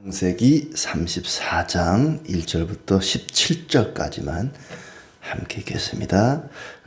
창세기 34장 1절부터 17절까지만 함께 읽겠습니다.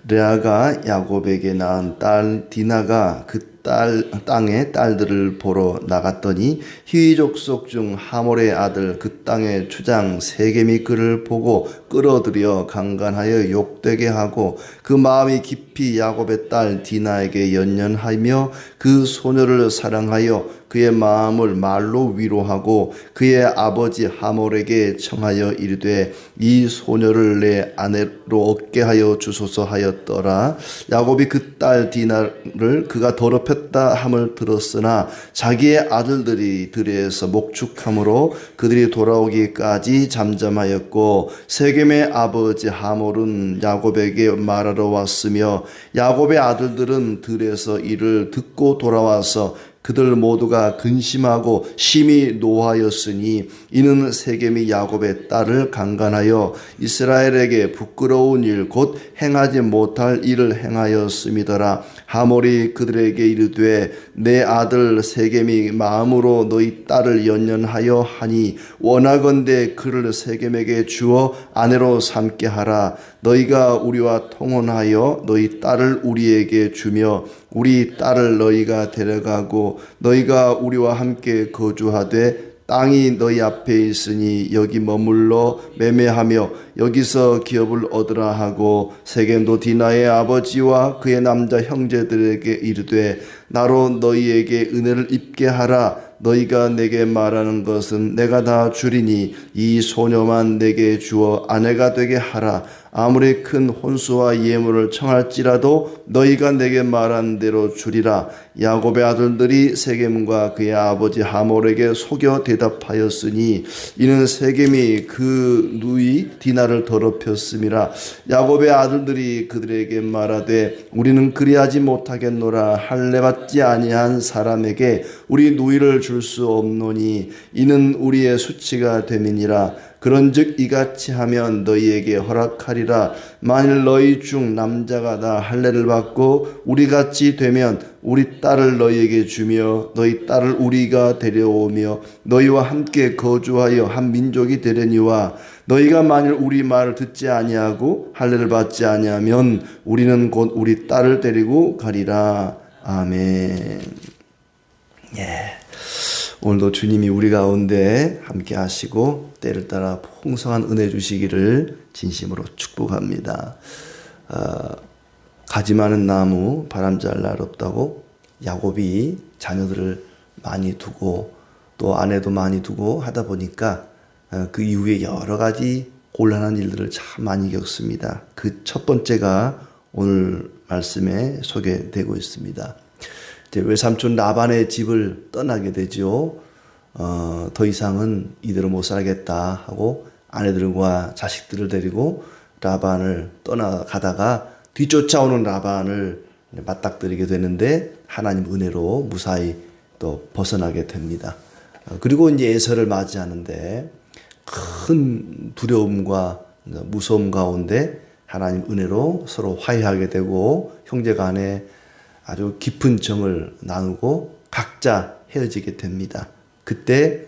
레아가 야곱에게 낳은 딸 디나가 그 땅의 딸들을 보러 나갔더니 히위 족속 중 하몰의 아들 그 땅의 주장 세겜이 그를 보고 끌어들여 강간하여 욕되게 하고 그 마음이 깊이 야곱의 딸 디나에게 연연하며 그 소녀를 사랑하여 그의 마음을 말로 위로하고 그의 아버지 하몰에게 청하여 이르되 이 소녀를 내 아내로 얻게 하여 주소서 하였더라. 야곱이 그 딸 디나를 그가 더럽혔다 함을 들었으나 자기의 아들들이 들에서 목축함으로 그들이 돌아오기까지 잠잠하였고 세겜의 아버지 하몰은 야곱에게 말하러 왔으며 야곱의 아들들은 들에서 이를 듣고 돌아와서 그들 모두가 근심하고 심히 노하였으니 이는 세겜이 야곱의 딸을 강간하여 이스라엘에게 부끄러운 일 곧 행하지 못할 일을 행하였음이더라. 하몰이 그들에게 이르되 내 아들 세겜이 마음으로 너희 딸을 연연하여 하니 원하건대 그를 세겜에게 주어 아내로 삼게 하라. 너희가 우리와 통혼하여 너희 딸을 우리에게 주며 우리 딸을 너희가 데려가고 너희가 우리와 함께 거주하되 땅이 너희 앞에 있으니 여기 머물러 매매하며 여기서 기업을 얻으라 하고 세겜도 디나의 아버지와 그의 남자 형제들에게 이르되 나로 너희에게 은혜를 입게 하라. 너희가 내게 말하는 것은 내가 다 주리니 이 소녀만 내게 주어 아내가 되게 하라. 아무리 큰 혼수와 예물을 청할지라도 너희가 내게 말한 대로 주리라. 야곱의 아들들이 세겜과 그의 아버지 하몰에게 속여 대답하였으니 이는 세겜이 그 누이 디나를 더럽혔음이라. 야곱의 아들들이 그들에게 말하되 우리는 그리하지 못하겠노라. 할례 받지 아니한 사람에게 우리 누이를 줄 수 없노니 이는 우리의 수치가 됨이니라. 그런즉 이같이 하면 너희에게 허락하리라. 만일 너희 중 남자가 다 할례를 받고 우리같이 되면 우리 딸을 너희에게 주며 너희 딸을 우리가 데려오며 너희와 함께 거주하여 한 민족이 되려니와 너희가 만일 우리 말을 듣지 아니하고 할례를 받지 아니하면 우리는 곧 우리 딸을 데리고 가리라. 아멘. 오늘도 주님이 우리 가운데 함께 하시고 때를 따라 풍성한 은혜 주시기를 진심으로 축복합니다. 가지 많은 나무 바람 잘 날 없다고 야곱이 자녀들을 많이 두고 또 아내도 많이 두고 하다 보니까 그 이후에 여러 가지 곤란한 일들을 참 많이 겪습니다. 그 첫 번째가 오늘 말씀에 소개되고 있습니다. 외삼촌 라반의 집을 떠나게 되죠. 더 이상은 이대로 못 살겠다 하고 아내들과 자식들을 데리고 라반을 떠나가다가 뒤쫓아오는 라반을 맞닥뜨리게 되는데 하나님 은혜로 무사히 또 벗어나게 됩니다. 그리고 이제 에서를 맞이하는데 큰 두려움과 무서움 가운데 하나님 은혜로 서로 화해하게 되고 형제 간에 아주 깊은 정을 나누고 각자 헤어지게 됩니다. 그때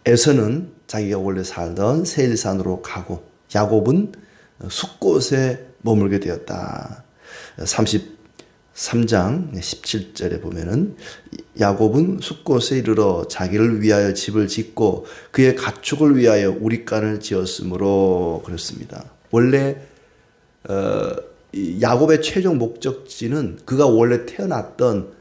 에서는 자기가 원래 살던 세일산으로 가고 야곱은 숫곳에 머물게 되었다. 33장 17절에 보면은 야곱은 숫곳에 이르러 자기를 위하여 집을 짓고 그의 가축을 위하여 우릿간을 지었으므로 그렇습니다. 원래 야곱의 최종 목적지는 그가 원래 태어났던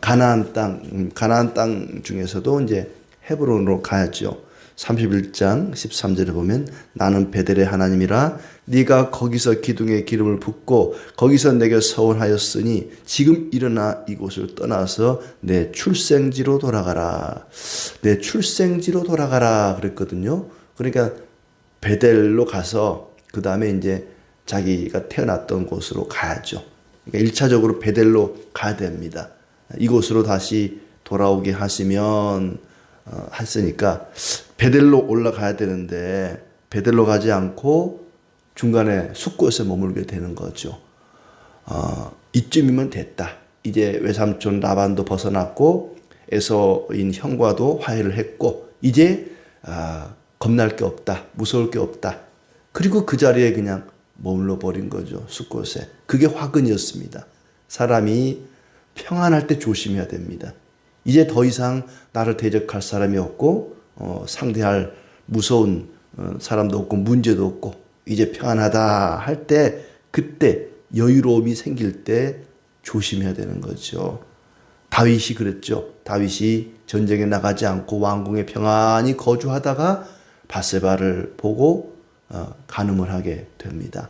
가나안 땅 중에서도 이제 헤브론으로 가야죠. 31장 13절에 보면 나는 베델의 하나님이라 네가 거기서 기둥에 기름을 붓고 거기서 내게 서원하였으니 지금 일어나 이곳을 떠나서 내 출생지로 돌아가라. 내 출생지로 돌아가라 그랬거든요. 그러니까 베델로 가서 그 다음에 이제 자기가 태어났던 곳으로 가야죠. 그러니까 1차적으로 베델로 가야 됩니다. 이곳으로 다시 돌아오게 하시면 했으니까 베델로 올라가야 되는데 베델로 가지 않고 중간에 숫곳에 머물게 되는 거죠. 이쯤이면 됐다. 이제 외삼촌 라반도 벗어났고 에서인 형과도 화해를 했고 이제 겁날 게 없다, 무서울 게 없다. 그리고 그 자리에 그냥 머물러 버린 거죠. 숫곳에. 그게 화근이었습니다. 사람이 평안할 때 조심해야 됩니다. 이제 더 이상 나를 대적할 사람이 없고 상대할 무서운 사람도 없고 문제도 없고 이제 평안하다 할 때 그때 여유로움이 생길 때 조심해야 되는 거죠. 다윗이 그랬죠. 다윗이 전쟁에 나가지 않고 왕궁에 평안히 거주하다가 밧세바를 보고 간음을 하게 됩니다.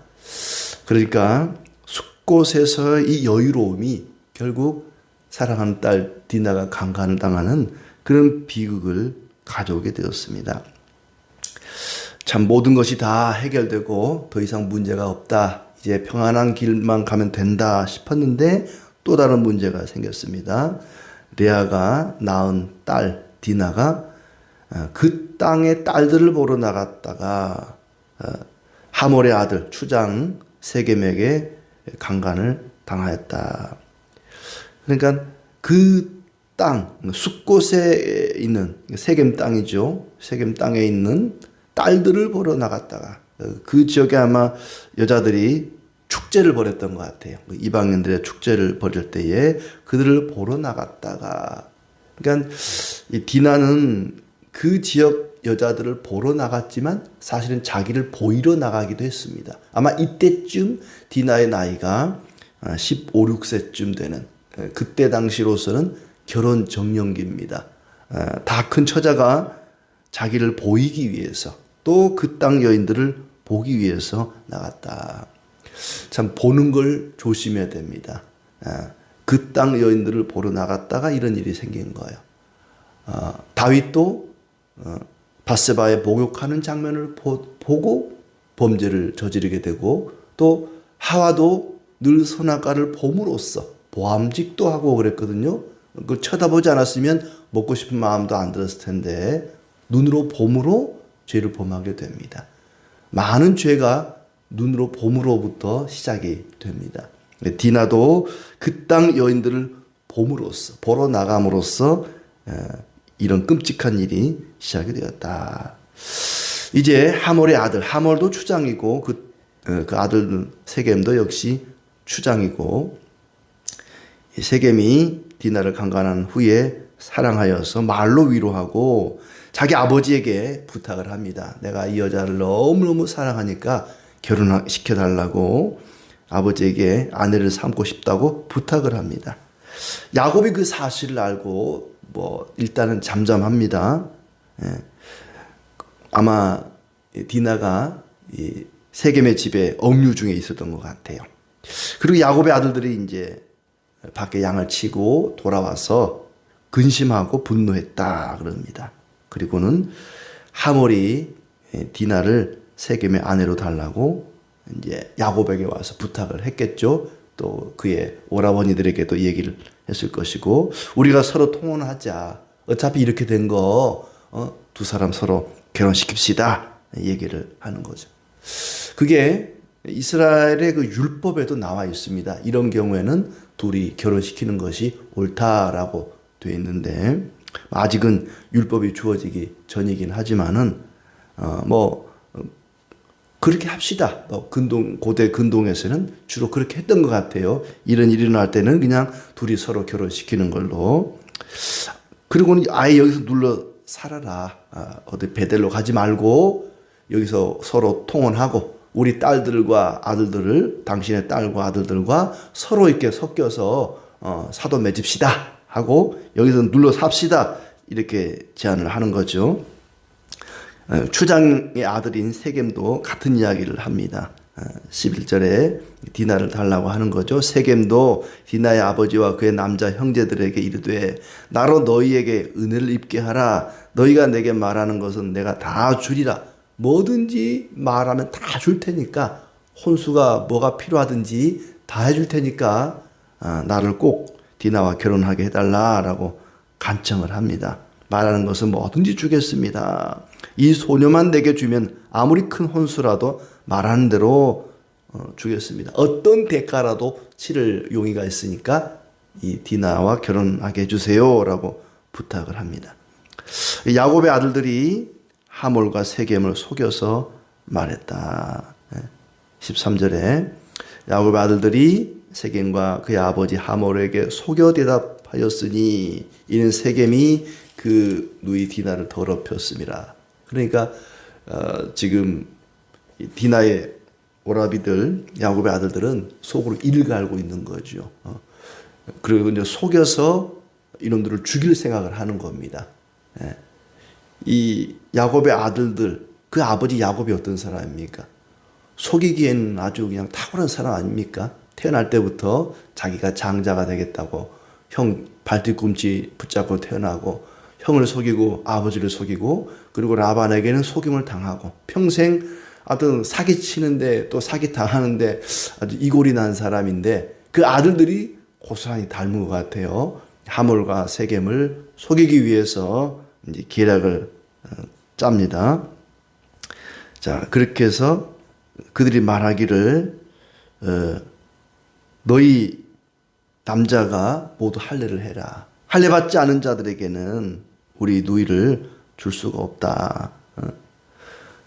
그러니까 숫곳에서 이 여유로움이 결국 사랑하는 딸 디나가 강간을 당하는 그런 비극을 가져오게 되었습니다. 참 모든 것이 다 해결되고 더 이상 문제가 없다. 이제 평안한 길만 가면 된다 싶었는데 또 다른 문제가 생겼습니다. 레아가 낳은 딸 디나가 그 땅의 딸들을 보러 나갔다가 하몰의 아들 추장 세겜에게 강간을 당하였다. 그러니까 그 땅, 숫곳에 있는 세겜 땅이죠. 세겜 땅에 있는 딸들을 보러 나갔다가 그 지역에 아마 여자들이 축제를 벌였던 것 같아요. 이방인들의 축제를 벌일 때에 그들을 보러 나갔다가 그러니까 이 디나는 그 지역 여자들을 보러 나갔지만 사실은 자기를 보이러 나가기도 했습니다. 아마 이때쯤 디나의 나이가 15, 16세쯤 되는 그때 당시로서는 결혼 정년기입니다. 다 큰 처자가 자기를 보이기 위해서 또 그 땅 여인들을 보기 위해서 나갔다. 참 보는 걸 조심해야 됩니다. 그 땅 여인들을 보러 나갔다가 이런 일이 생긴 거예요. 다윗도 밧세바의 목욕하는 장면을 보고 범죄를 저지르게 되고 또 하와도 늘 선악과를 봄으로써 보암직도 하고 그랬거든요. 그 쳐다보지 않았으면 먹고 싶은 마음도 안 들었을 텐데 눈으로 봄으로 죄를 범하게 됩니다. 많은 죄가 눈으로 봄으로부터 시작이 됩니다. 디나도 그 땅 여인들을 봄으로써 보러 나감으로써 이런 끔찍한 일이 시작이 되었다. 이제 하몰의 아들 하몰도 추장이고 그 아들 세겜도 역시 추장이고 세겜이 디나를 강간한 후에 사랑하여서 말로 위로하고 자기 아버지에게 부탁을 합니다. 내가 이 여자를 너무너무 사랑하니까 결혼시켜달라고 아버지에게 아내를 삼고 싶다고 부탁을 합니다. 야곱이 그 사실을 알고 일단은 잠잠합니다. 아마 디나가 세겜의 집에 억류 중에 있었던 것 같아요. 그리고 야곱의 아들들이 이제 밖에 양을 치고 돌아와서 근심하고 분노했다 그럽니다. 그리고는 하몰이 디나를 세겜의 아내로 달라고 이제 야곱에게 와서 부탁을 했겠죠. 또 그의 오라버니들에게도 얘기를 했을 것이고 우리가 서로 통혼하자. 어차피 이렇게 된 거 두 사람 서로 결혼시킵시다 얘기를 하는 거죠. 그게 이스라엘의 그 율법에도 나와 있습니다. 이런 경우에는 둘이 결혼시키는 것이 옳다라고 되어 있는데 아직은 율법이 주어지기 전이긴 하지만은 그렇게 합시다. 고대 근동에서는 주로 그렇게 했던 것 같아요. 이런 일이 일어날 때는 그냥 둘이 서로 결혼시키는 걸로. 그리고는 아예 여기서 눌러 살아라. 어디 베델로 가지 말고 여기서 서로 통혼하고 우리 딸들과 아들들을 당신의 딸과 아들들과 서로 이렇게 섞여서 사도 맺읍시다 하고 여기서 눌러 삽시다 이렇게 제안을 하는 거죠. 추장의 아들인 세겜도 같은 이야기를 합니다. 11절에 디나를 달라고 하는 거죠. 세겜도 디나의 아버지와 그의 남자 형제들에게 이르되 나로 너희에게 은혜를 입게 하라. 너희가 내게 말하는 것은 내가 다 주리라. 뭐든지 말하면 다 줄 테니까 혼수가 뭐가 필요하든지 다 해줄 테니까 나를 꼭 디나와 결혼하게 해달라라고 간청을 합니다. 말하는 것은 뭐든지 주겠습니다. 이 소녀만 내게 주면 아무리 큰 혼수라도 말하는 대로 주겠습니다. 어떤 대가라도 치를 용의가 있으니까 이 디나와 결혼하게 해주세요 라고 부탁을 합니다. 야곱의 아들들이 하몰과 세겜을 속여서 말했다. 13절에 야곱의 아들들이 세겜과 그의 아버지 하몰에게 속여 대답하였으니 이는 세겜이 그 누이 디나를 더럽혔습니다. 그러니까 지금 디나의 오라비들, 야곱의 아들들은 속으로 이를 갈고 있는 거죠. 그리고 이제 속여서 이놈들을 죽일 생각을 하는 겁니다. 이 야곱의 아들들, 그 아버지 야곱이 어떤 사람입니까? 속이기에는 아주 그냥 탁월한 사람 아닙니까? 태어날 때부터 자기가 장자가 되겠다고 형 발뒤꿈치 붙잡고 태어나고 형을 속이고 아버지를 속이고 그리고 라반에게는 속임을 당하고 평생 하여튼 사기치는데 또 사기 당하는데 아주 이골이 난 사람인데 그 아들들이 고스란히 닮은 것 같아요. 하몰과 세겜을 속이기 위해서 이제 계략을 짭니다. 자, 그렇게 해서 그들이 말하기를 너희 남자가 모두 할례를 해라. 할례 받지 않은 자들에게는 우리 누이를 줄 수가 없다.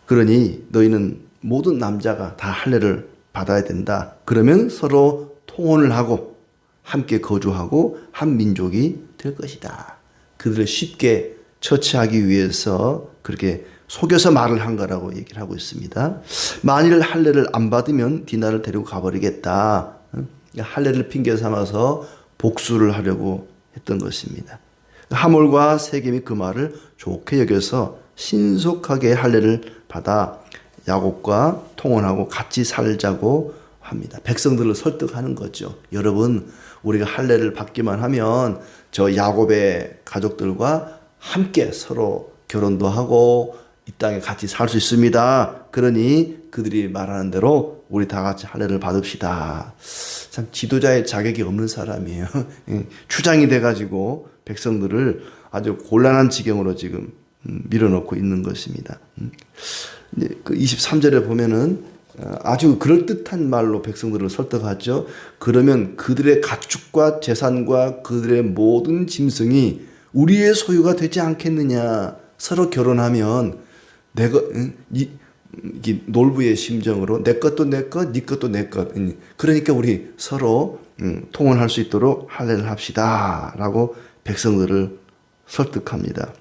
그러니 너희는 모든 남자가 다 할례를 받아야 된다. 그러면 서로 통혼을 하고 함께 거주하고 한 민족이 될 것이다. 그들을 쉽게 처치하기 위해서 그렇게 속여서 말을 한 거라고 얘기를 하고 있습니다. 만일 할례를 안 받으면 디나를 데리고 가버리겠다. 할례를 핑계 삼아서 복수를 하려고 했던 것입니다. 하몰과 세겜이 그 말을 좋게 여겨서 신속하게 할례를 받아 야곱과 통혼하고 같이 살자고 합니다. 백성들을 설득하는 거죠. 여러분, 우리가 할례를 받기만 하면 저 야곱의 가족들과 함께 서로 결혼도 하고 이 땅에 같이 살 수 있습니다. 그러니 그들이 말하는 대로 우리 다 같이 할례를 받읍시다. 참 지도자의 자격이 없는 사람이에요. 추장이 돼가지고 백성들을 아주 곤란한 지경으로 지금 밀어넣고 있는 것입니다. 그 23절에 보면은 아주 그럴듯한 말로 백성들을 설득하죠. 그러면 그들의 가축과 재산과 그들의 모든 짐승이 우리의 소유가 되지 않겠느냐. 서로 결혼하면 내가 이 놀부의 심정으로 내 것도 내 것, 네 것도 내 것. 그러니까 우리 서로 통혼할 수 있도록 할례를 합시다라고 백성들을 설득합니다.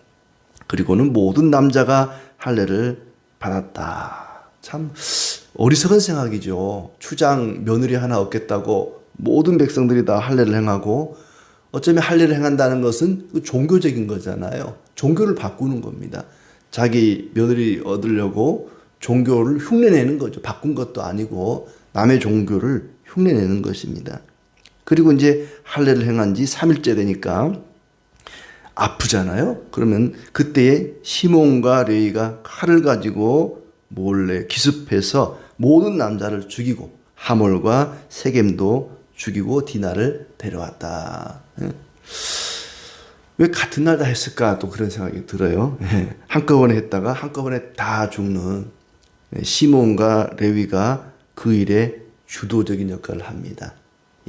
그리고는 모든 남자가 할례를 받았다. 참 어리석은 생각이죠. 추장 며느리 하나 얻겠다고 모든 백성들이 다 할례를 행하고 어쩌면 할례를 행한다는 것은 종교적인 거잖아요. 종교를 바꾸는 겁니다. 자기 며느리 얻으려고 종교를 흉내내는 거죠. 바꾼 것도 아니고 남의 종교를 흉내내는 것입니다. 그리고 이제 할례를 행한 지 3일째 되니까 아프잖아요. 그러면 그때에 시몬과 레위가 칼을 가지고 몰래 기습해서 모든 남자를 죽이고 하몰과 세겜도 죽이고 디나를 데려왔다. 왜 같은 날 다 했을까? 또 그런 생각이 들어요. 한꺼번에 했다가 한꺼번에 다 죽는 시몬과 레위가 그 일에 주도적인 역할을 합니다.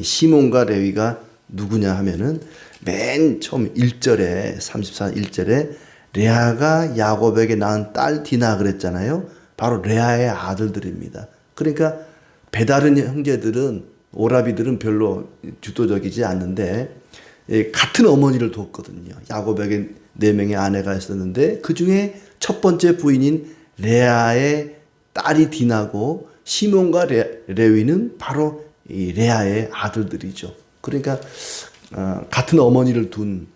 시몬과 레위가 누구냐 하면은 맨 처음 1절에 34 1절에 레아가 야곱에게 낳은 딸 디나 그랬잖아요. 바로 레아의 아들들입니다. 그러니까 배다른 형제들은 오라비들은 별로 주도적이지 않는데 같은 어머니를 뒀거든요. 야곱에게 4명의 아내가 있었는데 그 중에 첫 번째 부인인 레아의 딸이 디나고 시몬과 레위는 바로 이 레아의 아들들이죠. 그러니까 같은 어머니를 둔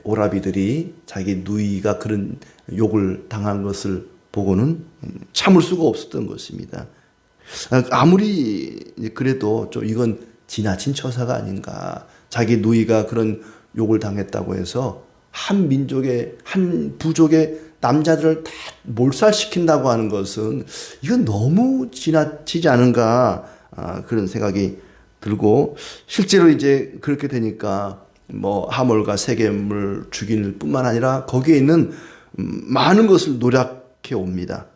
오라비들이 자기 누이가 그런 욕을 당한 것을 보고는 참을 수가 없었던 것입니다. 아무리 그래도 좀 이건 지나친 처사가 아닌가. 자기 누이가 그런 욕을 당했다고 해서 한 민족의 한 부족의 남자들을 다 몰살시킨다고 하는 것은 이건 너무 지나치지 않은가 그런 생각이 들고 실제로 이제 그렇게 되니까 뭐 하몰과 세겜을 죽일 뿐만 아니라 거기에 있는 많은 것을 노력해 옵니다.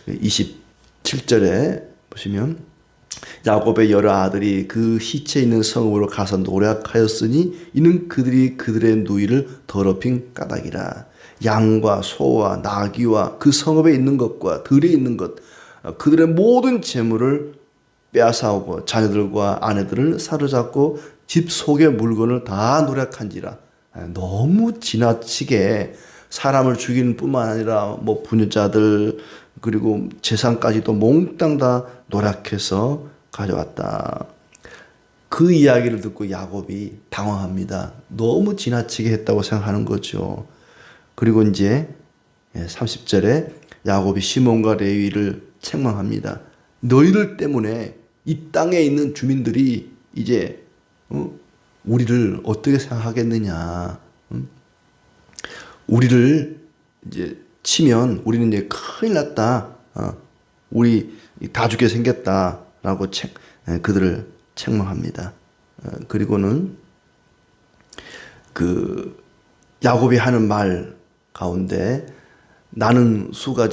27절에 보시면 야곱의 여러 아들이 그 시체 있는 성읍으로 가서 노력하였으니 이는 그들이 그들의 누이를 더럽힌 까닭이라. 양과 소와 나귀와 그 성읍에 있는 것과 들에 있는 것, 그들의 모든 재물을 빼앗아오고 자녀들과 아내들을 사로잡고 집 속의 물건을 다 노력한지라. 너무 지나치게 사람을 죽이는 뿐만 아니라 뭐 부녀자들 그리고 재산까지도 몽땅 다 노력해서 가져왔다. 그 이야기를 듣고 야곱이 당황합니다. 너무 지나치게 했다고 생각하는 거죠. 그리고 이제 30절에 야곱이 시몬과 레위를 책망합니다. 너희들 때문에 이 땅에 있는 주민들이 이제 우리를 어떻게 생각하겠느냐. 우리를 이제 치면 우리는 이제 큰일 났다. 우리 다 죽게 생겼다라고 그들을 책망합니다. 그리고는 그 야곱이 하는 말 가운데 나는 수가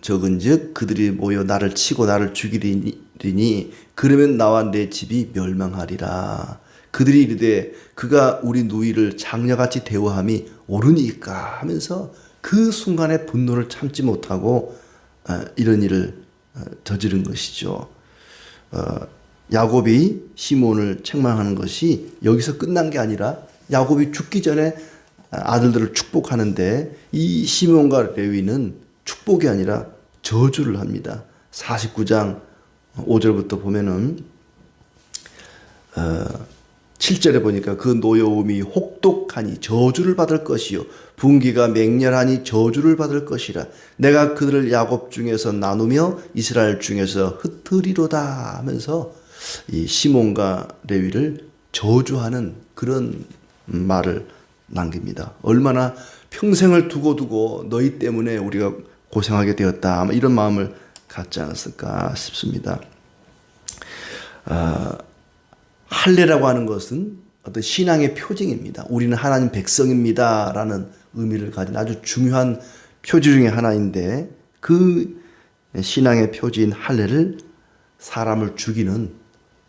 적은즉 그들이 모여 나를 치고 나를 죽이리니 그러면 나와 내 집이 멸망하리라. 그들이 이르되 그가 우리 누이를 장녀같이 대우함이 옳으니까 하면서 그 순간에 분노를 참지 못하고 이런 일을 저지른 것이죠. 야곱이 시몬을 책망하는 것이 여기서 끝난 게 아니라 야곱이 죽기 전에 아들들을 축복하는데 이 시몬과 레위는 축복이 아니라 저주를 합니다. 49장 5절부터 보면은 7절에 보니까 그 노여움이 혹독하니 저주를 받을 것이요 분기가 맹렬하니 저주를 받을 것이라. 내가 그들을 야곱 중에서 나누며 이스라엘 중에서 흩으리로다 하면서 이 시몬과 레위를 저주하는 그런 말을 남깁니다. 얼마나 평생을 두고 너희 때문에 우리가 고생하게 되었다 이런 마음을 갖지 않았을까 싶습니다. 할례라고 하는 것은 어떤 신앙의 표징입니다. 우리는 하나님 백성입니다 라는 의미를 가진 아주 중요한 표지 중에 하나인데 그 신앙의 표지인 할례를 사람을 죽이는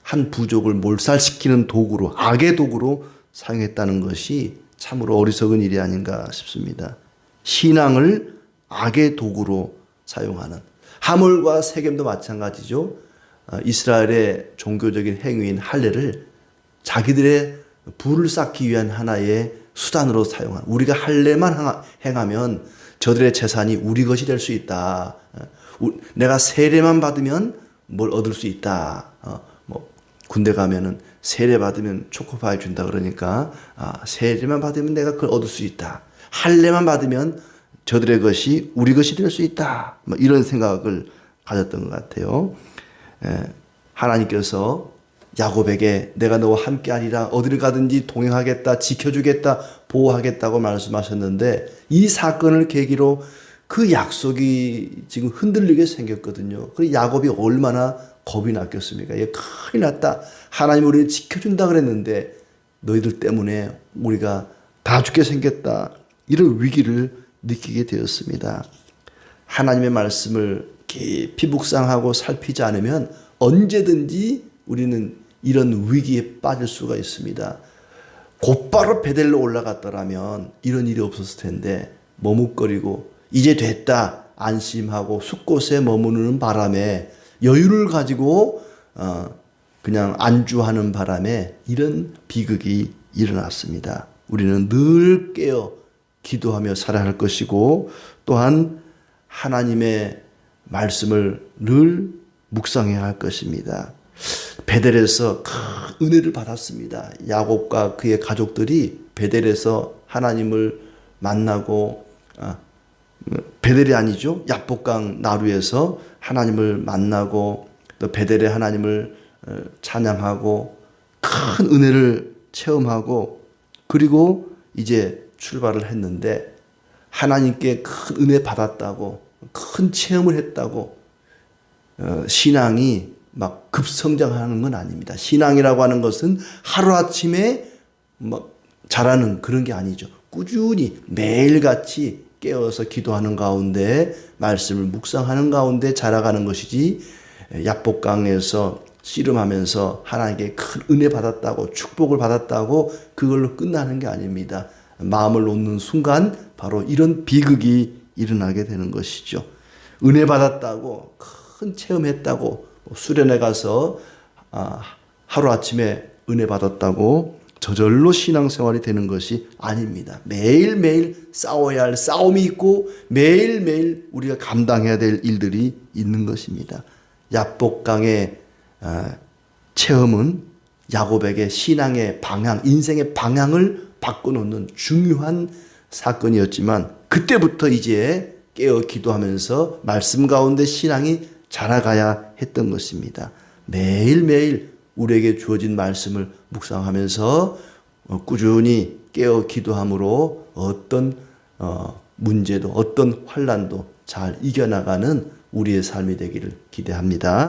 한 부족을 몰살시키는 도구로 악의 도구로 사용했다는 것이 참으로 어리석은 일이 아닌가 싶습니다. 신앙을 악의 도구로 사용하는 하물과 세겜도 마찬가지죠. 이스라엘의 종교적인 행위인 할례를 자기들의 부를 쌓기 위한 하나의 수단으로 사용한 우리가 할례만 행하면 저들의 재산이 우리 것이 될 수 있다. 내가 세례만 받으면 뭘 얻을 수 있다. 뭐 군대 가면은 세례 받으면 초코파이 준다 그러니까 세례만 받으면 내가 그걸 얻을 수 있다. 할례만 받으면 저들의 것이 우리 것이 될 수 있다. 뭐 이런 생각을 가졌던 것 같아요. 하나님께서 야곱에게 내가 너와 함께 하리라 어디를 가든지 동행하겠다 지켜주겠다 보호하겠다고 말씀하셨는데 이 사건을 계기로 그 약속이 지금 흔들리게 생겼거든요. 그리고 야곱이 얼마나 겁이 났겠습니까? 얘 큰일 났다. 하나님 우리를 지켜준다 그랬는데 너희들 때문에 우리가 다 죽게 생겼다. 이런 위기를 느끼게 되었습니다. 하나님의 말씀을 깊이 묵상하고 살피지 않으면 언제든지 우리는 이런 위기에 빠질 수가 있습니다. 곧바로 베델로 올라갔더라면 이런 일이 없었을 텐데 머뭇거리고 이제 됐다 안심하고 숲곳에 머무르는 바람에 여유를 가지고 그냥 안주하는 바람에 이런 비극이 일어났습니다. 우리는 늘 깨어 기도하며 살아야 할 것이고 또한 하나님의 말씀을 늘 묵상해야 할 것입니다. 베델에서 큰 은혜를 받았습니다. 야곱과 그의 가족들이 베델에서 하나님을 만나고 베델이 아니죠. 야복강 나루에서 하나님을 만나고 또 베델의 하나님을 찬양하고 큰 은혜를 체험하고 그리고 이제 출발을 했는데 하나님께 큰 은혜 받았다고 큰 체험을 했다고 신앙이 막 급성장하는 건 아닙니다. 신앙이라고 하는 것은 하루아침에 막 자라는 그런 게 아니죠. 꾸준히 매일같이 깨어서 기도하는 가운데 말씀을 묵상하는 가운데 자라가는 것이지 야복강에서 씨름하면서 하나님께 큰 은혜 받았다고 축복을 받았다고 그걸로 끝나는 게 아닙니다. 마음을 놓는 순간 바로 이런 비극이 일어나게 되는 것이죠. 은혜 받았다고 큰 체험했다고 수련회 가서 하루아침에 은혜 받았다고 저절로 신앙생활이 되는 것이 아닙니다. 매일매일 싸워야 할 싸움이 있고 매일매일 우리가 감당해야 될 일들이 있는 것입니다. 야복강의 체험은 야곱에게 신앙의 방향, 인생의 방향을 바꿔놓는 중요한 사건이었지만 그때부터 이제 깨어 기도하면서 말씀 가운데 신앙이 자라가야 했던 것입니다. 매일매일 우리에게 주어진 말씀을 묵상하면서 꾸준히 깨어 기도함으로 어떤 문제도 어떤 환난도 잘 이겨나가는 우리의 삶이 되기를 기대합니다.